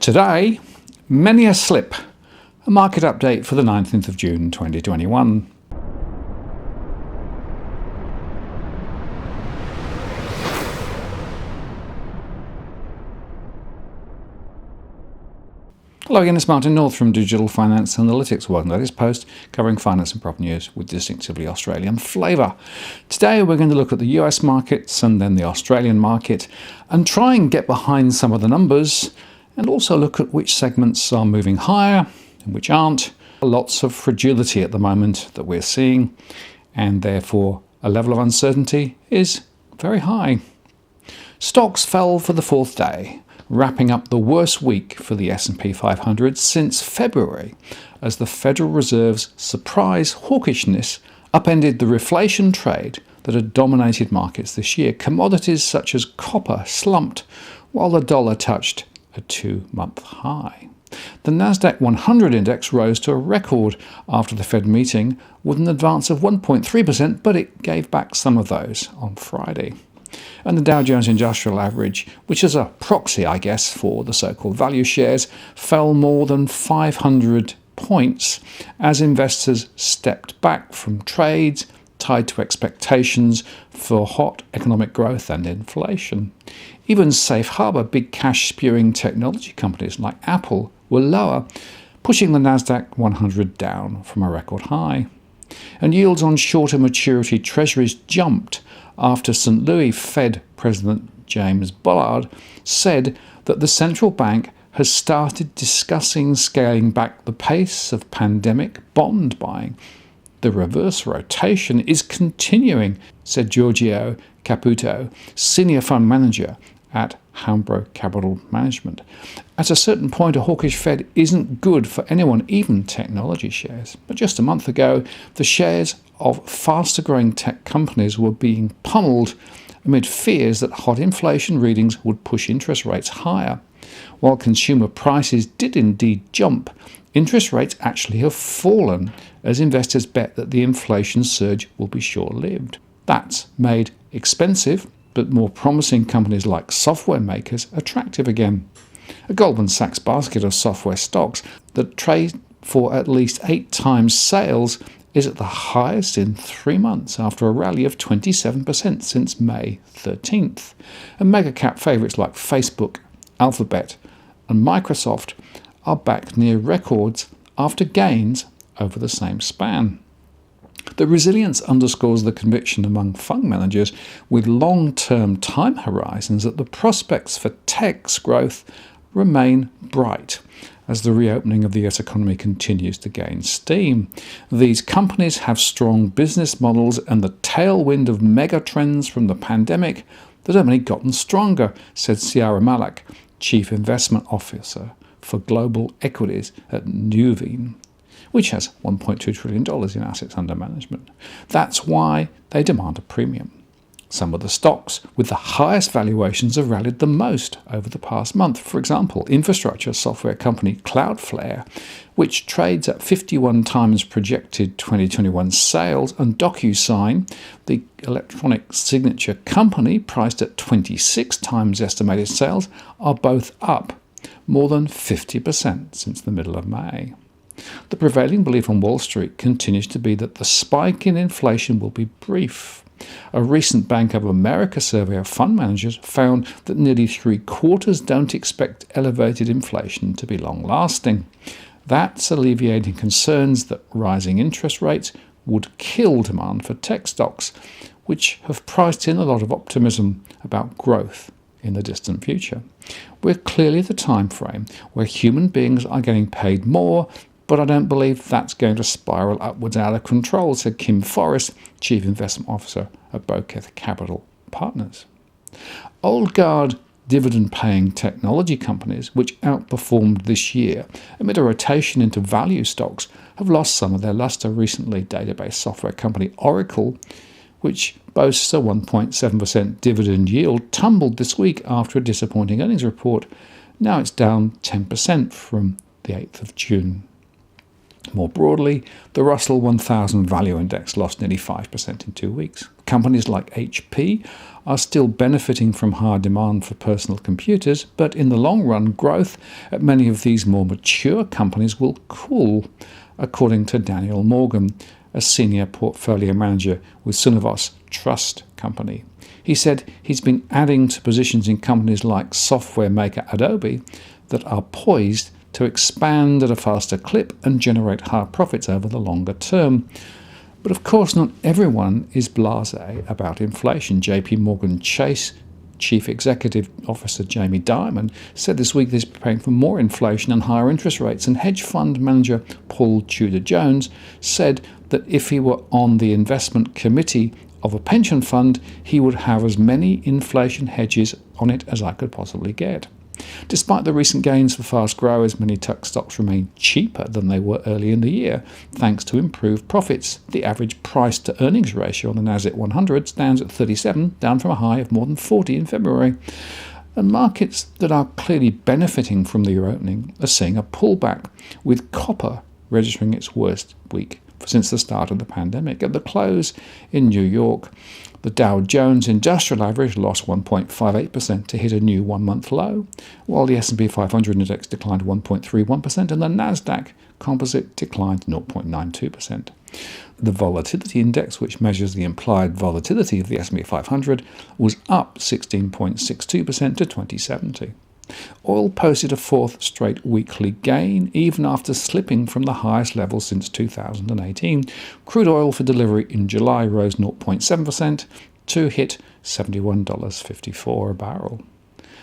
Today, many a slip. A market update for the 19th of June 2021. Hello again, it's Martin North from Digital Finance Analytics, working on this post covering finance and property news with distinctively Australian flavour. Today we're going to look at the US markets and then the Australian market and try and get behind some of the numbers and also look at which segments are moving higher and which aren't. Lots of fragility at the moment that we're seeing, and therefore a level of uncertainty is very high. Stocks fell for the fourth day, wrapping up the worst week for the S&P 500 since February, as the Federal Reserve's surprise hawkishness upended the reflation trade that had dominated markets this year. Commodities such as copper slumped, while the dollar touched a 2-month high. The Nasdaq 100 index rose to a record after the Fed meeting with an advance of 1.3%, but it gave back some of those on Friday. And the Dow Jones Industrial Average, which is a proxy, I guess, for the so-called value shares, fell more than 500 points as investors stepped back from trades tied to expectations for hot economic growth and inflation. Even safe harbour big cash-spewing technology companies like Apple were lower, pushing the Nasdaq 100 down from a record high. And yields on shorter maturity treasuries jumped after St. Louis Fed President James Bullard said that the central bank has started discussing scaling back the pace of pandemic bond buying. The reverse rotation is continuing, said Giorgio Caputo, senior fund manager at Hambro Capital Management. At a certain point, a hawkish Fed isn't good for anyone, even technology shares. But just a month ago, the shares of faster-growing tech companies were being pummeled amid fears that hot inflation readings would push interest rates higher. While consumer prices did indeed jump, interest rates actually have fallen as investors bet that the inflation surge will be short-lived. That's made expensive but more promising companies like software makers attractive again. A Goldman Sachs basket of software stocks that trade for at least 8 times sales is at the highest in 3 months after a rally of 27% since May 13th. And mega-cap favourites like Facebook, Alphabet and Microsoft are back near records after gains over the same span. The resilience underscores the conviction among fund managers with long-term time horizons that the prospects for tech's growth remain bright as the reopening of the US economy continues to gain steam. These companies have strong business models and the tailwind of mega trends from the pandemic that have only gotten stronger, said Ciara Malak, Chief Investment Officer for Global Equities at Nuveen, which has $1.2 trillion in assets under management. That's why they demand a premium. Some of the stocks with the highest valuations have rallied the most over the past month. For example, infrastructure software company Cloudflare, which trades at 51 times projected 2021 sales, and DocuSign, the electronic signature company priced at 26 times estimated sales, are both up more than 50% since the middle of May. The prevailing belief on Wall Street continues to be that the spike in inflation will be brief. A recent Bank of America survey of fund managers found that nearly 3/4 don't expect elevated inflation to be long-lasting. That's alleviating concerns that rising interest rates would kill demand for tech stocks, which have priced in a lot of optimism about growth in the distant future. We're clearly at the time frame where human beings are getting paid more, but I don't believe that's going to spiral upwards out of control, said Kim Forrest, Chief Investment Officer at Boketh Capital Partners. Old guard dividend-paying technology companies, which outperformed this year amid a rotation into value stocks, have lost some of their luster recently. Database software company Oracle, which boasts a 1.7% dividend yield, tumbled this week after a disappointing earnings report. Now it's down 10% from the 8th of June. More broadly, the Russell 1000 Value Index lost nearly 5% in 2 weeks. Companies like HP are still benefiting from high demand for personal computers, but in the long run, growth at many of these more mature companies will cool, according to Daniel Morgan, a senior portfolio manager with Sunavos Trust Company. He said he's been adding to positions in companies like software maker Adobe that are poised to expand at a faster clip and generate higher profits over the longer term. But of course, not everyone is blasé about inflation. JP Morgan Chase Chief Executive Officer Jamie Dimon said this week he's preparing for more inflation and higher interest rates, and hedge fund manager Paul Tudor Jones said that if he were on the investment committee of a pension fund, he would have as many inflation hedges on it as I could possibly get. Despite the recent gains for fast growers, many tech stocks remain cheaper than they were early in the year, thanks to improved profits. The average price-to-earnings ratio on the Nasdaq 100 stands at 37, down from a high of more than 40 in February. And markets that are clearly benefiting from the reopening are seeing a pullback, with copper registering its worst week since the start of the pandemic. At the close in New York, the Dow Jones Industrial Average lost 1.58% to hit a new one-month low, while the S&P 500 index declined 1.31% and the Nasdaq Composite declined 0.92%. The volatility index, which measures the implied volatility of the S&P 500, was up 16.62% to 2070. Oil posted a fourth straight weekly gain, even after slipping from the highest level since 2018. Crude oil for delivery in July rose 0.7% to hit $71.54 a barrel.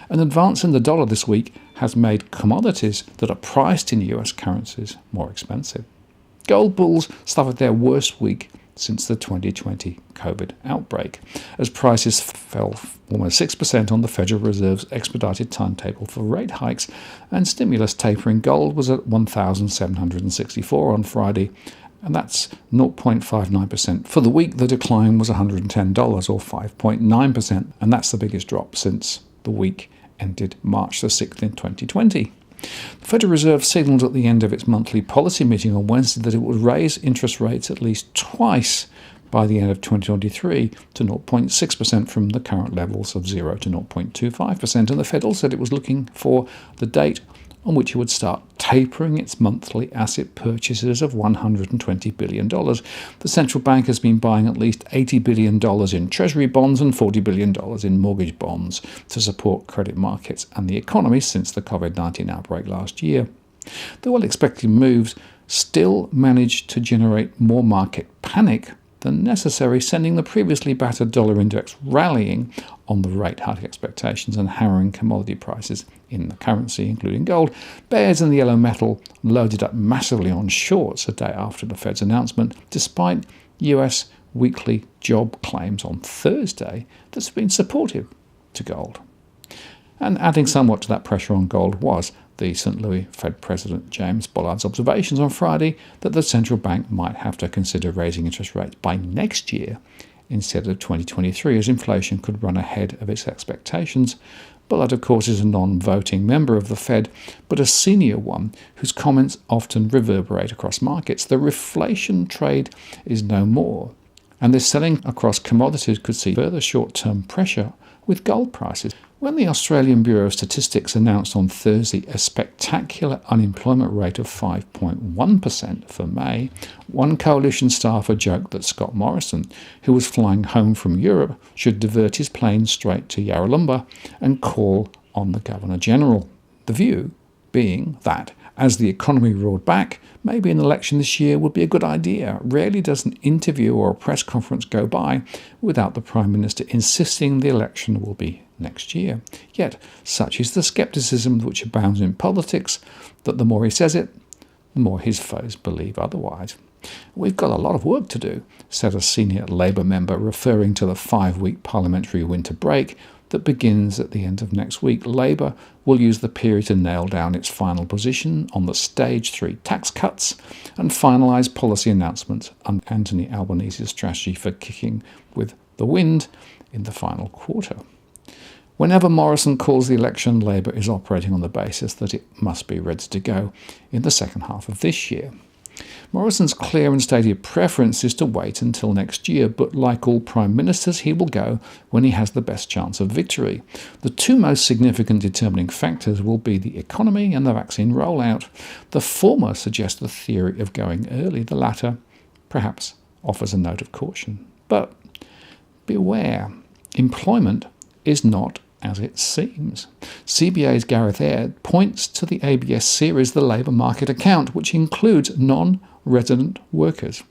An advance in the dollar this week has made commodities that are priced in US currencies more expensive. Gold bulls suffered their worst week since the 2020 COVID outbreak, as prices fell almost 6% on the Federal Reserve's expedited timetable for rate hikes and stimulus tapering. Gold was at $1,764 on Friday, and that's 0.59%. For the week, the decline was $110 or 5.9%, and that's the biggest drop since the week ended March the 6th in 2020. The Federal Reserve signalled at the end of its monthly policy meeting on Wednesday that it would raise interest rates at least twice by the end of 2023 to 0.6% from the current levels of 0 to 0.25%. And the Fed also said it was looking for the date on which it would start tapering its monthly asset purchases of $120 billion. The central bank has been buying at least $80 billion in Treasury bonds and $40 billion in mortgage bonds to support credit markets and the economy since the COVID-19 outbreak last year. The well-expected moves still managed to generate more market panic than necessary, sending the previously battered dollar index rallying on the rate hike expectations and hammering commodity prices in the currency, including gold. Bears in the yellow metal loaded up massively on shorts a day after the Fed's announcement, despite US weekly job claims on Thursday that's been supportive to gold. And adding somewhat to that pressure on gold was the St. Louis Fed President James Bullard's observations on Friday that the central bank might have to consider raising interest rates by next year instead of 2023, as inflation could run ahead of its expectations. Bullard, of course, is a non-voting member of the Fed, but a senior one whose comments often reverberate across markets. The reflation trade is no more, and this selling across commodities could see further short-term pressure with gold prices. When the Australian Bureau of Statistics announced on Thursday a spectacular unemployment rate of 5.1% for May, one coalition staffer joked that Scott Morrison, who was flying home from Europe, should divert his plane straight to Yarralumba and call on the Governor-General. The view being that, as the economy roared back, maybe an election this year would be a good idea. Rarely does an interview or a press conference go by without the Prime Minister insisting the election will be next year. Yet, such is the scepticism which abounds in politics that the more he says it, the more his foes believe otherwise. We've got a lot of work to do, said a senior Labour member, referring to the 5-week parliamentary winter break that begins at the end of next week. Labour will use the period to nail down its final position on the Stage 3 tax cuts and finalise policy announcements on Anthony Albanese's strategy for kicking with the wind in the final quarter. Whenever Morrison calls the election, Labour is operating on the basis that it must be ready to go in the second half of this year. Morrison's clear and stated preference is to wait until next year, but like all prime ministers, he will go when he has the best chance of victory. The two most significant determining factors will be the economy and the vaccine rollout. The former suggests the theory of going early. The latter, perhaps, offers a note of caution. But beware, employment is not as it seems. CBA's Gareth Aird points to the ABS series, the Labour Market Account, which includes non-resident workers.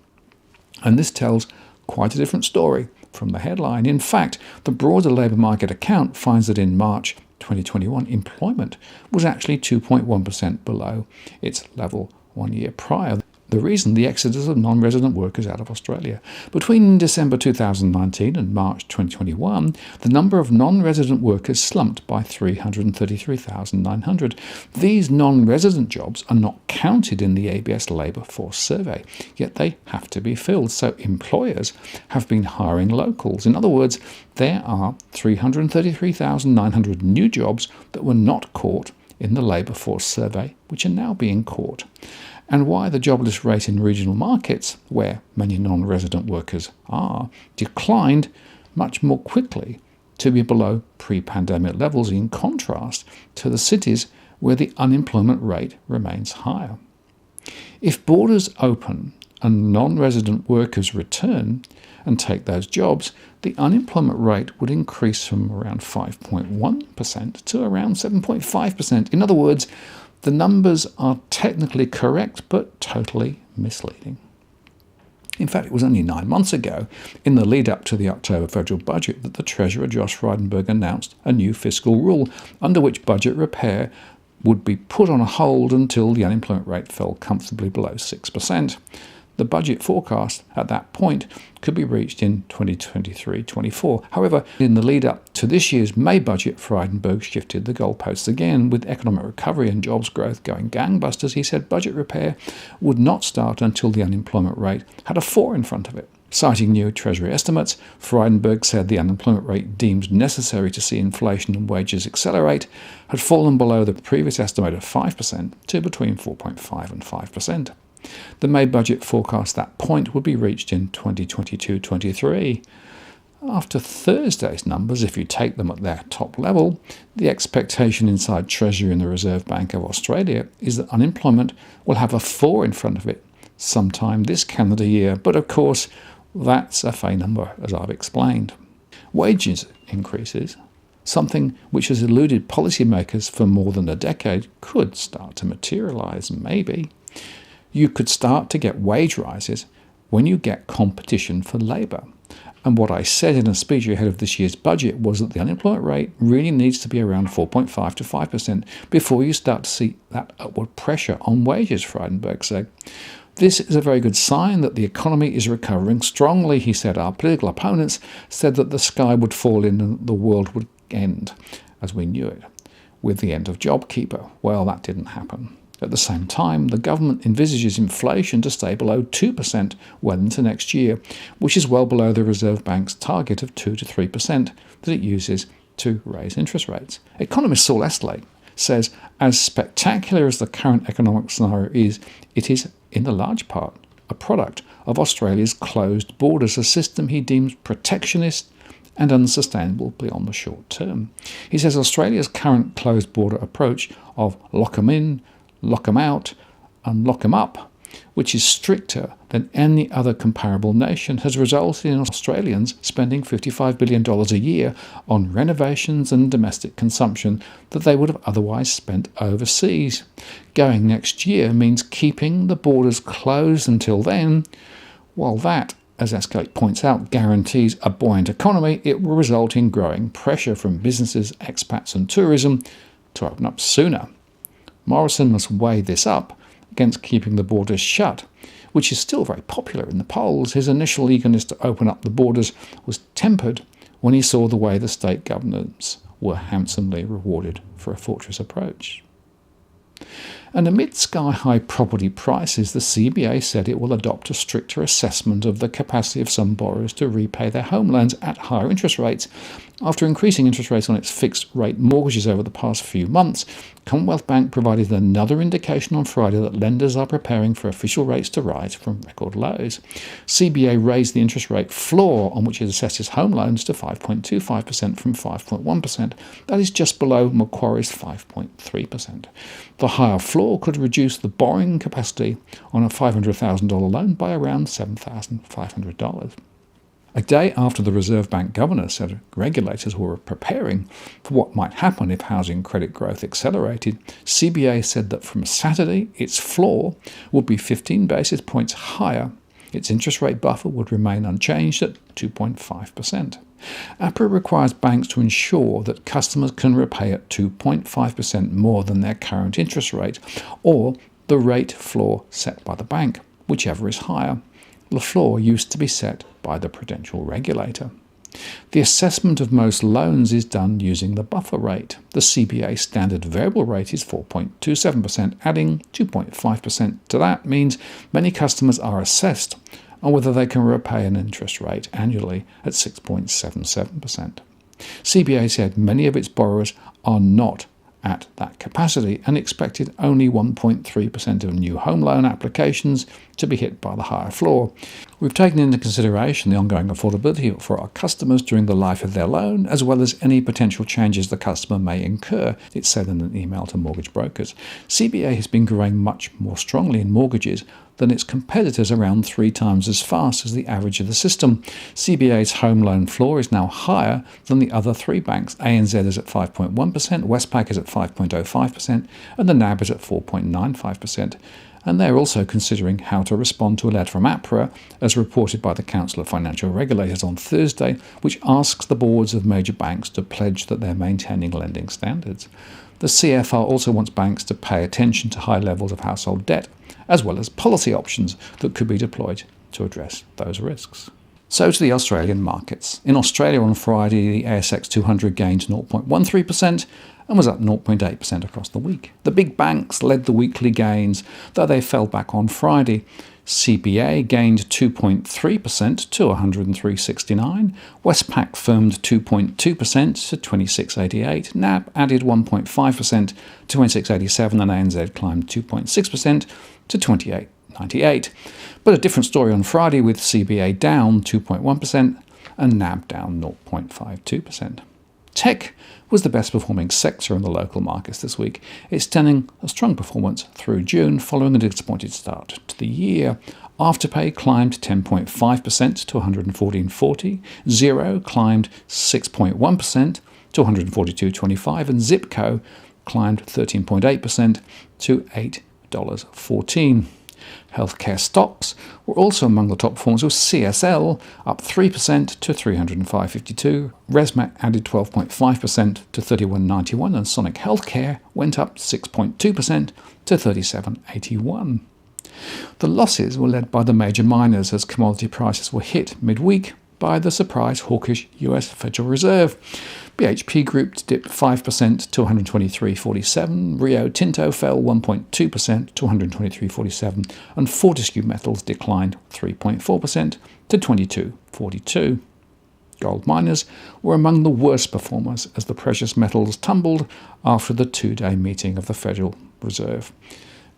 And this tells quite a different story from the headline. In fact, the broader Labour Market Account finds that in March 2021, employment was actually 2.1% below its level 1 year prior. The reason, the exodus of non-resident workers out of Australia. Between December 2019 and March 2021, the number of non-resident workers slumped by 333,900. These non-resident jobs are not counted in the ABS labour force survey, yet they have to be filled, so employers have been hiring locals. In other words, there are 333,900 new jobs that were not caught in the labour force survey, which are now being caught. And why the jobless rate in regional markets, where many non-resident workers are, declined much more quickly to be below pre-pandemic levels, in contrast to the cities where the unemployment rate remains higher. If borders open and non-resident workers return and take those jobs, the unemployment rate would increase from around 5.1% to around 7.5%. In other words, the numbers are technically correct, but totally misleading. In fact, it was only 9 months ago, in the lead-up to the October federal budget, that the Treasurer, Josh Frydenberg, announced a new fiscal rule under which budget repair would be put on hold until the unemployment rate fell comfortably below 6%. The budget forecast at that point could be reached in 2023-24. However, in the lead-up to this year's May budget, Frydenberg shifted the goalposts again. With economic recovery and jobs growth going gangbusters, he said budget repair would not start until the unemployment rate had a 4 in front of it. Citing new Treasury estimates, Frydenberg said the unemployment rate deemed necessary to see inflation and wages accelerate had fallen below the previous estimate of 5% to between 4.5 and 5%. The May budget forecast that point would be reached in 2022-23. After Thursday's numbers, if you take them at their top level, the expectation inside Treasury and the Reserve Bank of Australia is that unemployment will have a 4 in front of it sometime this calendar year. But of course, that's a fake number, as I've explained. Wages increases, something which has eluded policymakers for more than a decade, could start to materialise, maybe. You could start to get wage rises when you get competition for labour. And what I said in a speech ahead of this year's budget was that the unemployment rate really needs to be around 4.5 to 5% before you start to see that upward pressure on wages, Frydenberg said. This is a very good sign that the economy is recovering strongly, he said. Our political opponents said that the sky would fall in and the world would end, as we knew it, with the end of JobKeeper. Well, that didn't happen. At the same time, the government envisages inflation to stay below 2% well into next year, which is well below the Reserve Bank's target of 2 to 3% that it uses to raise interest rates. Economist Saul Estlake says, as spectacular as the current economic scenario is, it is, in a large part, a product of Australia's closed borders, a system he deems protectionist and unsustainable beyond the short term. He says Australia's current closed border approach of lock 'em in, lock 'em out, and lock 'em up, which is stricter than any other comparable nation, has resulted in Australians spending $55 billion a year on renovations and domestic consumption that they would have otherwise spent overseas. Going next year means keeping the borders closed until then. While that, as Escalate points out, guarantees a buoyant economy, it will result in growing pressure from businesses, expats and tourism to open up sooner. Morrison must weigh this up against keeping the borders shut, which is still very popular in the polls. His initial eagerness to open up the borders was tempered when he saw the way the state governments were handsomely rewarded for a fortress approach. And amid sky-high property prices, the CBA said it will adopt a stricter assessment of the capacity of some borrowers to repay their home loans at higher interest rates. After increasing interest rates on its fixed-rate mortgages over the past few months, Commonwealth Bank provided another indication on Friday that lenders are preparing for official rates to rise from record lows. CBA raised the interest rate floor on which it assesses home loans to 5.25% from 5.1%. That is just below Macquarie's 5.3%. The higher floor could reduce the borrowing capacity on a $500,000 loan by around $7,500. A day after the Reserve Bank governor said regulators were preparing for what might happen if housing credit growth accelerated, CBA said that from Saturday its floor would be 15 basis points higher. Its interest rate buffer would remain unchanged at 2.5%. APRA requires banks to ensure that customers can repay at 2.5% more than their current interest rate, or the rate floor set by the bank, whichever is higher. The floor used to be set by the prudential regulator. The assessment of most loans is done using the buffer rate. The CBA standard variable rate is 4.27%. Adding 2.5% to that means many customers are assessed on whether they can repay an interest rate annually at 6.77%. CBA said many of its borrowers are not at that capacity and expected only 1.3% of new home loan applications to be hit by the higher floor. We've taken into consideration the ongoing affordability for our customers during the life of their loan, as well as any potential changes the customer may incur, it said in an email to mortgage brokers. CBA has been growing much more strongly in mortgages than its competitors, around 3 times as fast as the average of the system. CBA's home loan floor is now higher than the other 3 banks. ANZ is at 5.1%, Westpac is at 5.05%, and the NAB is at 4.95%. And they're also considering how to respond to a letter from APRA, as reported by the Council of Financial Regulators on Thursday, which asks the boards of major banks to pledge that they're maintaining lending standards. The CFR also wants banks to pay attention to high levels of household debt, as well as policy options that could be deployed to address those risks. So to the Australian markets. In Australia on Friday, the ASX 200 gained 0.13% and was up 0.8% across the week. The big banks led the weekly gains, though they fell back on Friday. CBA gained 2.3% to 103.69. Westpac firmed 2.2% to 26.88. NAB added 1.5% to 26.87, and ANZ climbed 2.6% to 28.98. But a different story on Friday, with CBA down 2.1% and NAB down 0.52%. Tech was the best performing sector in the local markets this week, extending a strong performance through June following a disappointed start to the year. Afterpay climbed 10.5% to 114.40, Xero climbed 6.1% to 142.25, and Zipco climbed 13.8% to $8.14. Healthcare stocks were also among the top performers, with CSL up 3% to 305.52. ResMed added 12.5% to 31.91, and Sonic Healthcare went up 6.2% to 37.81. The losses were led by the major miners as commodity prices were hit midweek by the surprise hawkish US Federal Reserve. BHP Group dipped 5% to 123.47, Rio Tinto fell 1.2% to 123.47, and Fortescue Metals declined 3.4% to 22.42. Gold miners were among the worst performers as the precious metals tumbled after the 2-day meeting of the Federal Reserve.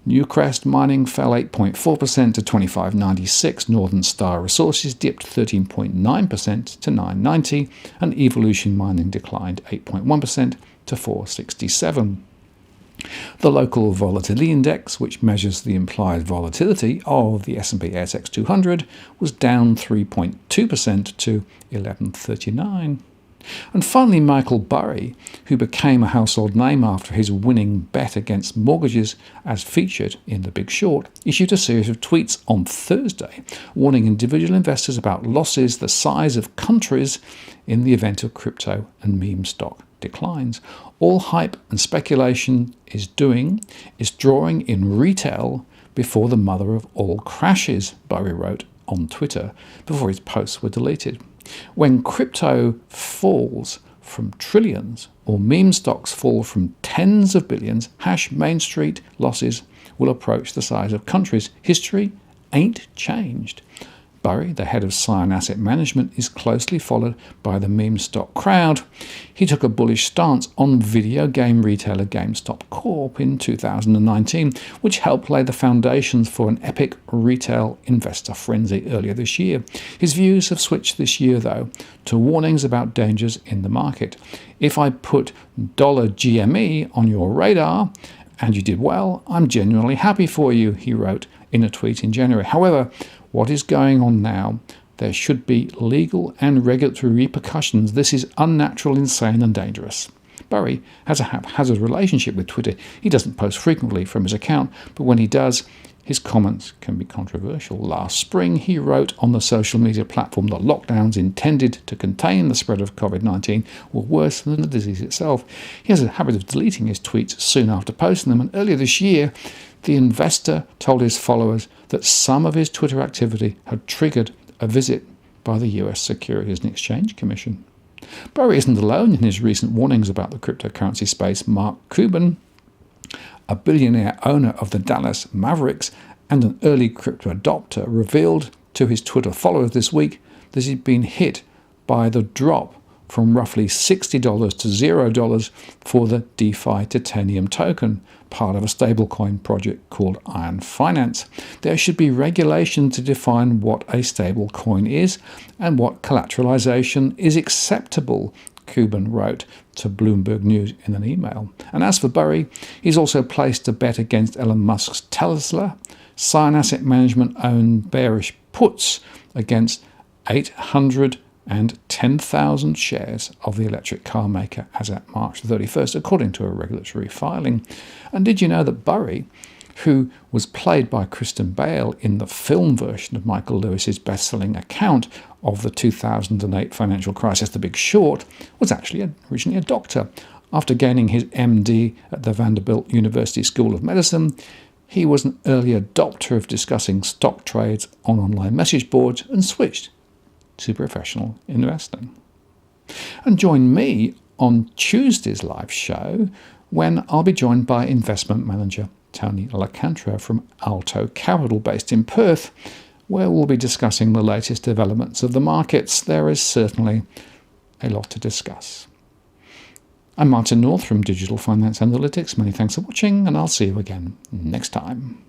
Newcrest Mining fell 8.4% to 25.96, Northern Star Resources dipped 13.9% to 9.90, and Evolution Mining declined 8.1% to 4.67. The local volatility index, which measures the implied volatility of the S&P ASX 200, was down 3.2% to 1139. And finally, Michael Burry, who became a household name after his winning bet against mortgages as featured in The Big Short, issued a series of tweets on Thursday warning individual investors about losses the size of countries in the event of crypto and meme stock declines. All hype and speculation is drawing in retail before the mother of all crashes, Burry wrote on Twitter before his posts were deleted. When crypto falls from trillions or meme stocks fall from tens of billions, Main Street losses will approach the size of countries. History ain't changed. Burry, the head of Scion Asset Management, is closely followed by the meme stock crowd. He took a bullish stance on video game retailer GameStop Corp in 2019, which helped lay the foundations for an epic retail investor frenzy earlier this year. His views have switched this year, though, to warnings about dangers in the market. If I put $GME on your radar and you did well, I'm genuinely happy for you, he wrote in a tweet in January. However, what is going on now? There should be legal and regulatory repercussions. This is unnatural, insane, and dangerous. Burry has a haphazard relationship with Twitter. He doesn't post frequently from his account, but when he does, his comments can be controversial. Last spring, he wrote on the social media platform that lockdowns intended to contain the spread of COVID-19 were worse than the disease itself. He has a habit of deleting his tweets soon after posting them, and earlier this year, the investor told his followers that some of his Twitter activity had triggered a visit by the US Securities and Exchange Commission. Burry isn't alone in his recent warnings about the cryptocurrency space. Mark Cuban, a billionaire owner of the Dallas Mavericks and an early crypto adopter, revealed to his Twitter followers this week that he'd been hit by the drop from roughly $60 to $0 for the DeFi Titanium token, part of a stablecoin project called Iron Finance. There should be regulation to define what a stablecoin is and what collateralization is acceptable, Cuban wrote to Bloomberg News in an email. And as for Burry, he's also placed a bet against Elon Musk's Tesla. Scion Asset Management owned bearish puts against 810,000 shares of the electric car maker as at March 31st, according to a regulatory filing. And did you know that Burry, who was played by Kristen Bale in the film version of Michael Lewis's best-selling account of the 2008 financial crisis, The Big Short, was actually originally a doctor. After gaining his MD at the Vanderbilt University School of Medicine, he was an early adopter of discussing stock trades on online message boards and switched to professional investing. And join me on Tuesday's live show when I'll be joined by investment manager Tony Alcantara from Alto Capital, based in Perth, where we'll be discussing the latest developments of the markets. There is certainly a lot to discuss. I'm Martin North from Digital Finance Analytics. Many thanks for watching, and I'll see you again next time.